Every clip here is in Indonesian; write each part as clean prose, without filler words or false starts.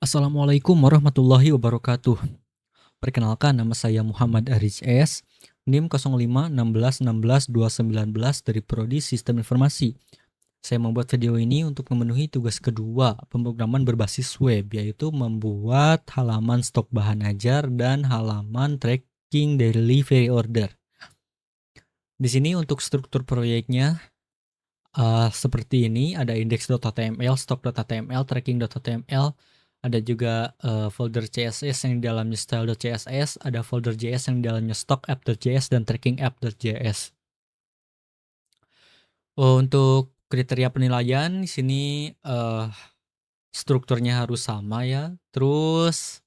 Assalamualaikum warahmatullahi wabarakatuh. Perkenalkan, nama saya Muhammad Aris S. NIM 0516161219 dari Prodi Sistem Informasi. Saya membuat video ini untuk memenuhi tugas kedua pemrograman berbasis web, yaitu membuat halaman stok bahan ajar dan halaman tracking delivery order. Di sini untuk struktur proyeknya seperti ini, ada index.html, stock.html, tracking.html, ada juga folder CSS yang di dalamnya style.css, ada folder JS yang di dalamnya stock app.js dan tracking app.js. Untuk kriteria penilaian di sini strukturnya harus sama ya. Terus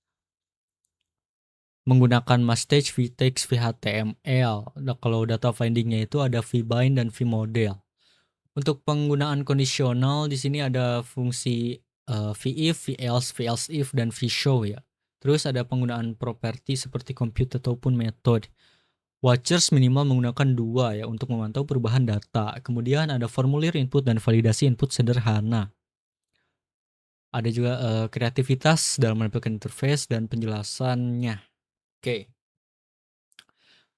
menggunakan Mustache, vtext, vhtml. Nah, kalau data findingnya itu ada vbind dan vmodel. Untuk penggunaan kondisional di sini ada fungsi vif, velse, velse-if, dan vshow ya. Terus ada penggunaan properti seperti compute ataupun method. Watchers minimal menggunakan 2 ya untuk memantau perubahan data. Kemudian ada formulir input dan validasi input sederhana. Ada juga kreativitas dalam menampilkan interface dan penjelasannya. Oke.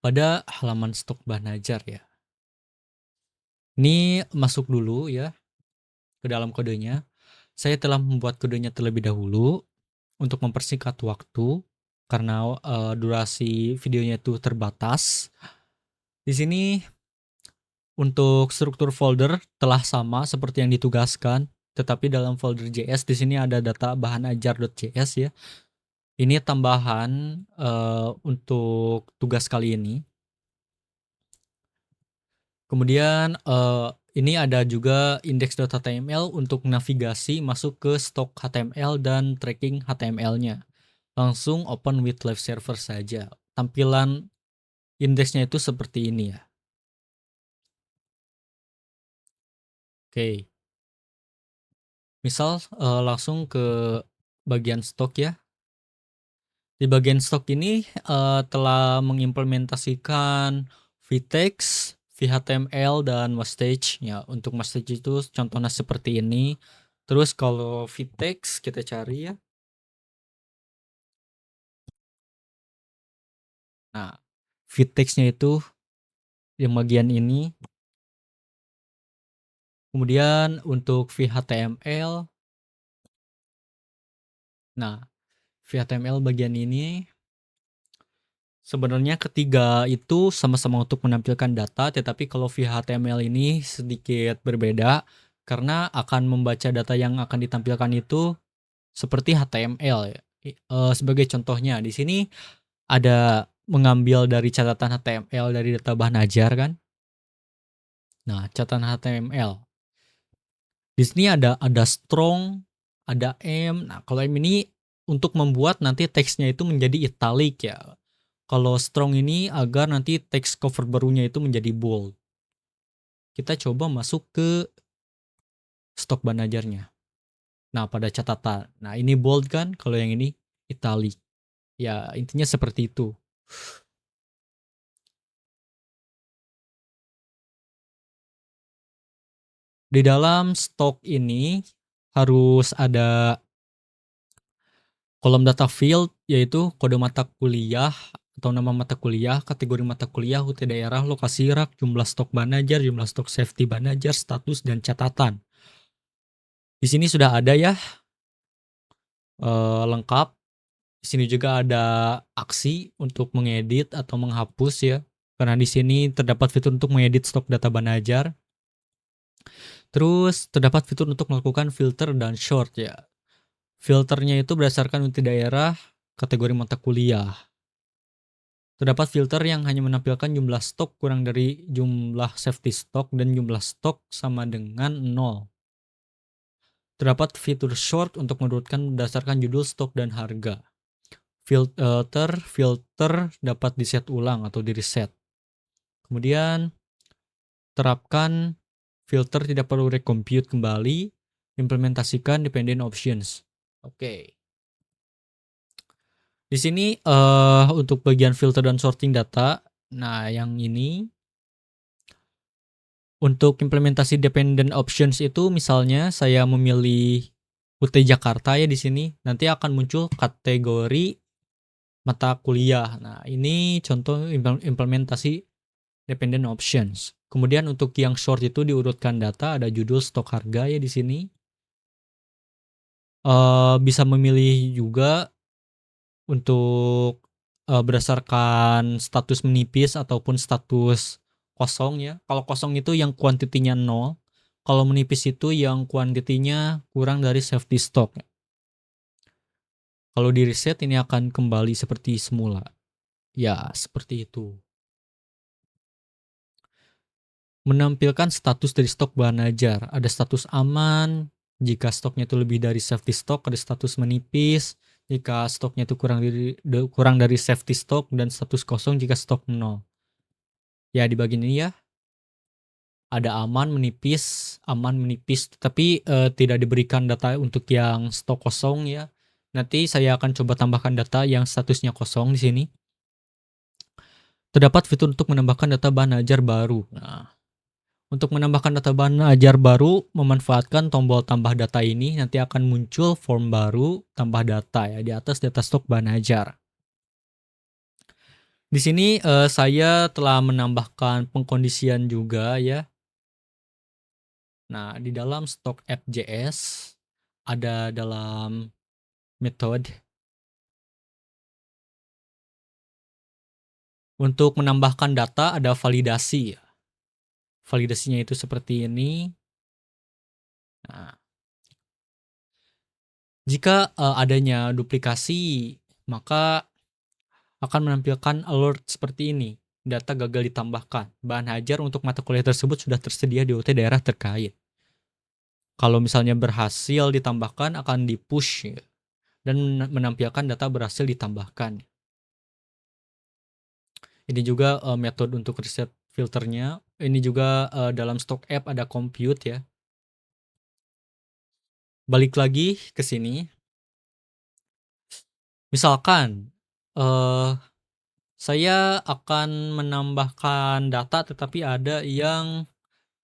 Pada halaman stok bahan ajar ya. Ini masuk dulu ya ke dalam kodenya. Saya telah membuat kodenya terlebih dahulu untuk mempersingkat waktu karena durasi videonya itu terbatas. Di sini untuk struktur folder telah sama seperti yang ditugaskan, tetapi dalam folder JS di sini ada data bahan ajar.js ya. Ini tambahan untuk tugas kali ini. Kemudian ini ada juga index.html untuk navigasi masuk ke stok HTML dan tracking HTML-nya. Langsung open with live server saja. Tampilan indeksnya itu seperti ini ya. Oke. Misal langsung ke bagian stok ya. Di bagian stok ini telah mengimplementasikan vtext, vhtml, dan mustache ya. Untuk mustache itu contohnya seperti ini. Terus kalau vtext kita cari ya. Nah, vtext-nya itu yang bagian ini. Kemudian untuk vhtml, nah vhtml bagian ini sebenarnya ketiga itu sama-sama untuk menampilkan data, tetapi kalau vhtml ini sedikit berbeda karena akan membaca data yang akan ditampilkan itu seperti HTML ya. Sebagai contohnya di sini ada mengambil dari catatan HTML dari data bahan ajar kan. Nah, catatan HTML. Di sini ada strong, ada M. Nah, kalau M ini untuk membuat nanti teksnya itu menjadi italic ya. Kalau strong ini agar nanti teks cover barunya itu menjadi bold. Kita coba masuk ke stok bahan ajarnya. Nah, pada catatan. Nah, ini bold kan, kalau yang ini italic. Ya, intinya seperti itu. Di dalam stok ini harus ada kolom data field, yaitu kode mata kuliah atau nama mata kuliah, kategori mata kuliah, UT daerah, lokasi rak, jumlah stok bahan ajar, jumlah stok safety bahan ajar, status, dan catatan. Di sini sudah ada ya, lengkap. Di sini juga ada aksi untuk mengedit atau menghapus ya, karena di sini terdapat fitur untuk mengedit stok data bahan ajar. Terus terdapat fitur untuk melakukan filter dan sort ya. Filternya itu berdasarkan UT daerah, kategori mata kuliah. Terdapat filter yang hanya menampilkan jumlah stok kurang dari jumlah safety stok dan jumlah stok sama dengan 0. Terdapat fitur sort untuk menurutkan berdasarkan judul stok dan harga. Filter dapat diset ulang atau di reset. Kemudian terapkan filter tidak perlu recompute kembali, implementasikan dependent options. Oke. Di sini untuk bagian filter dan sorting data, nah yang ini untuk implementasi dependent options itu misalnya saya memilih UT Jakarta ya di sini. Nanti akan muncul kategori mata kuliah. Nah, ini contoh implementasi dependent options. Kemudian untuk yang short itu diurutkan data, ada judul, stok, harga ya di sini. Bisa memilih juga untuk berdasarkan status menipis ataupun status kosong ya. Kalau kosong itu yang kuantitinya 0, kalau menipis itu yang kuantitinya kurang dari safety stock. Kalau di reset ini akan kembali seperti semula. Ya, seperti itu. Menampilkan status dari stok bahan ajar. Ada status aman, jika stoknya itu lebih dari safety stock, ada status menipis, jika stoknya itu kurang dari safety stock, dan status kosong jika stok 0. Ya, di bagian ini ya, ada aman, menipis, tapi tidak diberikan data untuk yang stok kosong ya. Nanti saya akan coba tambahkan data yang statusnya kosong di sini. Terdapat fitur untuk menambahkan data bahan ajar baru. Nah, untuk menambahkan data bahan ajar baru, memanfaatkan tombol tambah data ini, nanti akan muncul form baru, tambah data ya, di atas data stok bahan ajar. Di sini saya telah menambahkan pengkondisian juga ya. Nah, di dalam stok app.js, ada dalam metode. Untuk menambahkan data, ada validasi. Validasinya itu seperti ini. Nah, jika adanya duplikasi, maka akan menampilkan alert seperti ini. Data gagal ditambahkan. Bahan ajar untuk mata kuliah tersebut sudah tersedia di UT daerah terkait. Kalau misalnya berhasil ditambahkan, akan di-push ya, dan menampilkan data berhasil ditambahkan. Ini juga metode untuk reset filternya. Ini juga dalam stok app ada compute ya. Balik lagi ke sini. Misalkan saya akan menambahkan data tetapi ada yang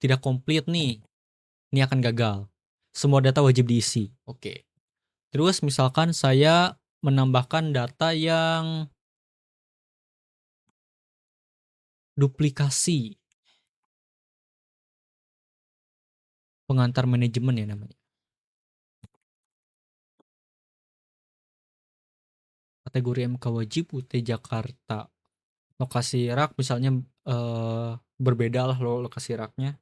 tidak komplit nih. Ini akan gagal. Semua data wajib diisi. Oke. Terus misalkan saya menambahkan data yang duplikasi. Pengantar manajemen ya namanya. Kategori MK wajib UT Jakarta. Lokasi rak misalnya berbeda lah lokasi raknya.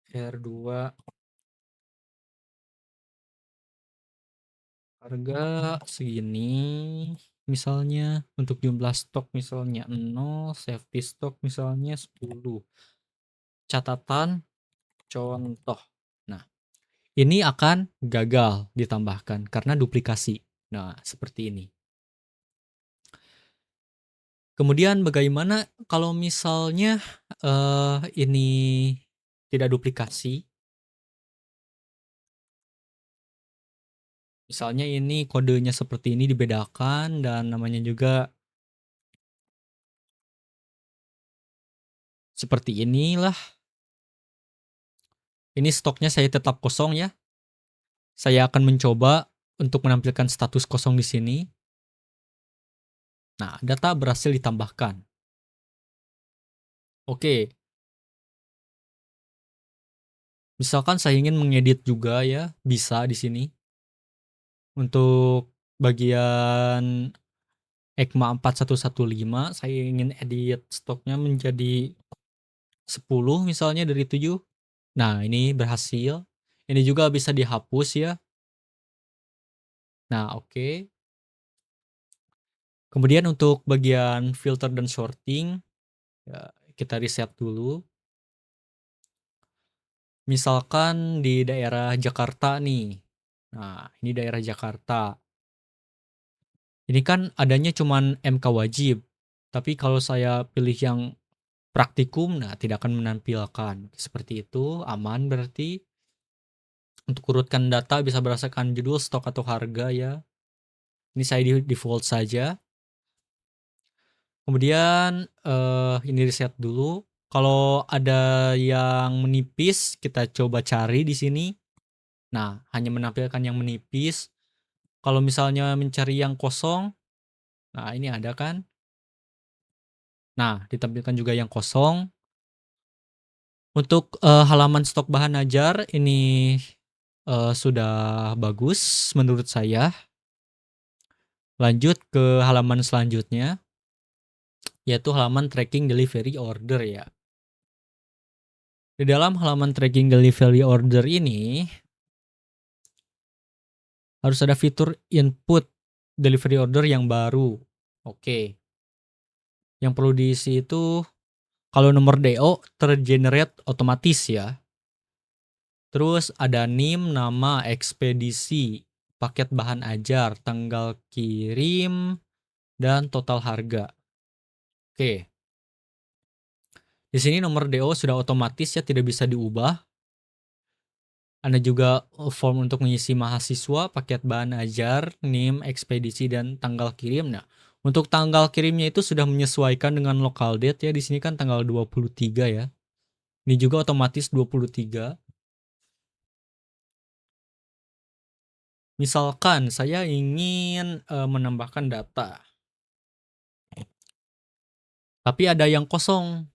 R2 harga segini misalnya, untuk jumlah stok misalnya 0, safety stock misalnya 10. Catatan contoh. Nah, ini akan gagal ditambahkan karena duplikasi. Nah, seperti ini. Kemudian bagaimana kalau misalnya ini tidak duplikasi? Misalnya ini kodenya seperti ini dibedakan dan namanya juga seperti inilah. Ini stoknya saya tetap kosong ya. Saya akan mencoba untuk menampilkan status kosong di sini. Nah, data berhasil ditambahkan. Oke. Misalkan saya ingin mengedit juga ya, bisa di sini. Untuk bagian ECMA 4115, saya ingin edit stoknya menjadi 10 misalnya dari 7. Nah, ini berhasil. Ini juga bisa dihapus ya. Nah, oke. Kemudian untuk bagian filter dan sorting, ya, kita reset dulu. Misalkan di daerah Jakarta nih. Nah, ini daerah Jakarta. Ini kan adanya cuman MK wajib. Tapi kalau saya pilih yang praktikum, nah tidak akan menampilkan. Seperti itu, aman berarti. Untuk urutkan data bisa berdasarkan judul, stok, atau harga ya. Ini saya di default saja. Kemudian ini reset dulu. Kalau ada yang menipis, kita coba cari di sini. Nah, hanya menampilkan yang menipis. Kalau misalnya mencari yang kosong, nah ini ada kan. Nah, ditampilkan juga yang kosong. Untuk halaman stok bahan ajar ini sudah bagus menurut saya. Lanjut ke halaman selanjutnya, yaitu halaman tracking delivery order ya. Di dalam halaman tracking delivery order ini harus ada fitur input delivery order yang baru. Oke. Yang perlu diisi itu kalau nomor DO tergenerate otomatis ya. Terus ada NIM, nama, ekspedisi, paket bahan ajar, tanggal kirim, dan total harga. Oke. Di sini nomor DO sudah otomatis ya, tidak bisa diubah. Ada juga form untuk mengisi mahasiswa, paket bahan ajar, NIM, ekspedisi, dan tanggal kirim. Nah, untuk tanggal kirimnya itu sudah menyesuaikan dengan local date ya. Di sini kan tanggal 23 ya. Ini juga otomatis 23. Misalkan saya ingin menambahkan data, tapi ada yang kosong.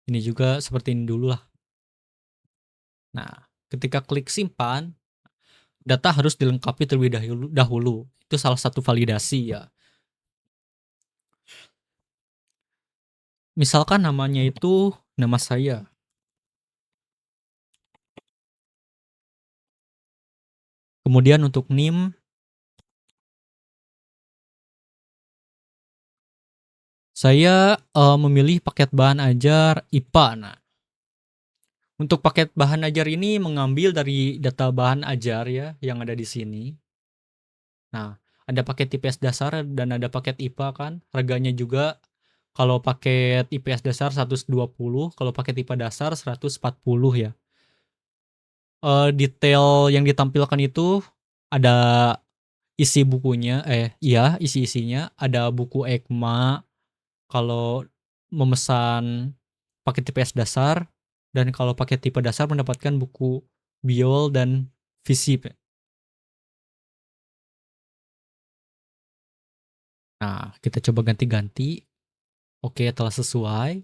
Ini juga seperti ini dulu lah. Nah, ketika klik simpan, data harus dilengkapi terlebih dahulu. Itu salah satu validasi ya. Misalkan namanya itu nama saya. Kemudian untuk NIM, saya memilih paket bahan ajar IPA. Nah, untuk paket bahan ajar ini mengambil dari data bahan ajar ya yang ada di sini. Nah, ada paket IPS dasar dan ada paket IPA kan. Harganya juga kalau paket IPS dasar 120, kalau paket IPA dasar 140 ya. Detail yang ditampilkan itu ada isi bukunya, iya isi-isinya, ada buku EKMA kalau memesan paket IPS dasar, dan kalau paket tipe dasar mendapatkan buku biol dan fisip. Nah, kita coba ganti-ganti. Oke, telah sesuai.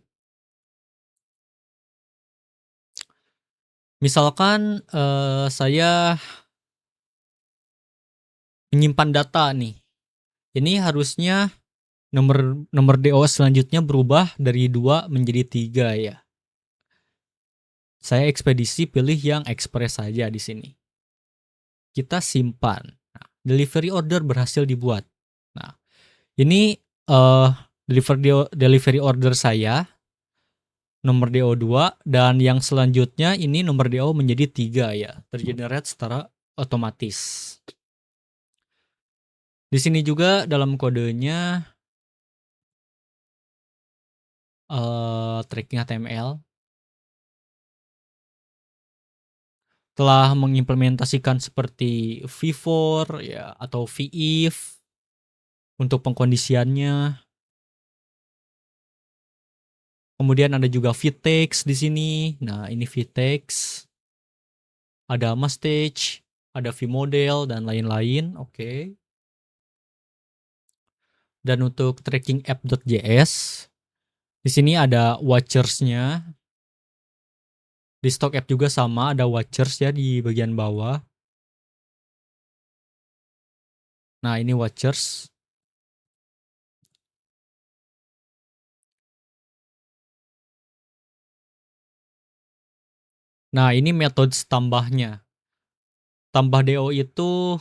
Misalkan saya menyimpan data nih. Ini harusnya nomor nomor DO selanjutnya berubah dari 2 menjadi 3 ya. Saya ekspedisi pilih yang ekspres saja di sini. Kita simpan. Nah, delivery order berhasil dibuat. Nah, ini delivery order saya nomor DO2 dan yang selanjutnya ini nomor DO menjadi 3 ya, tergenerate secara otomatis. Di sini juga dalam kodenya tracking HTML telah mengimplementasikan seperti v-for ya atau v-if untuk pengkondisiannya. Kemudian ada juga v-text di sini. Nah, ini v-text. Ada message, ada v-model dan lain-lain. Oke. Dan untuk tracking app.js, di sini ada watchers-nya. Di stock app juga sama, ada watchers ya di bagian bawah. Nah, ini watchers. Nah, ini metode tambahnya. Tambah DO itu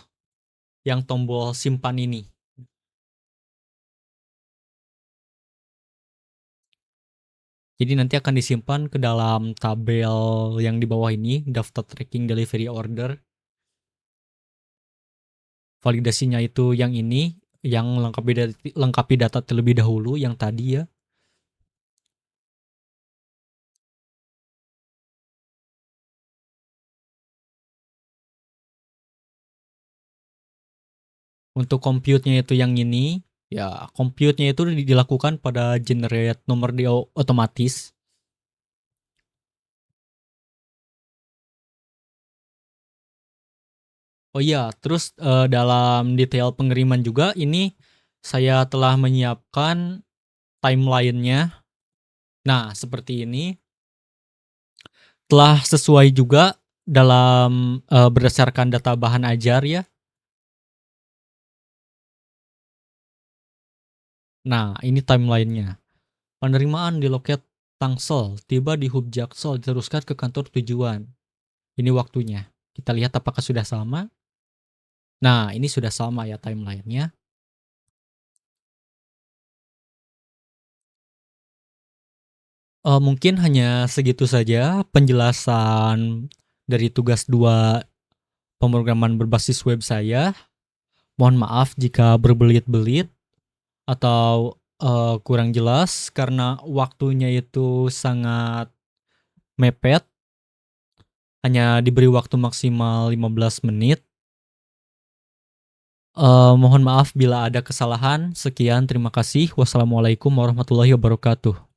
yang tombol simpan ini. Jadi nanti akan disimpan ke dalam tabel yang di bawah ini, daftar tracking delivery order. Validasinya itu yang ini, yang lengkapi data terlebih dahulu, yang tadi ya. Untuk compute-nya itu yang ini, ya compute-nya itu dilakukan pada generate nomor DO otomatis. Oh iya, terus, dalam detail pengiriman juga ini saya telah menyiapkan timeline-nya. Nah, seperti ini, telah sesuai juga dalam, berdasarkan data bahan ajar ya. Nah, ini timeline-nya. Penerimaan di loket Tangsel, tiba di hub Jaksel, diteruskan ke kantor tujuan. Ini waktunya. Kita lihat apakah sudah sama. Nah, ini sudah sama ya timeline-nya. Mungkin hanya segitu saja penjelasan dari tugas 2 pemrograman berbasis web saya. Mohon maaf jika berbelit-belit atau, kurang jelas karena waktunya itu sangat mepet, hanya diberi waktu maksimal 15 menit. Mohon maaf bila ada kesalahan. Sekian, terima kasih. Wassalamualaikum warahmatullahi wabarakatuh.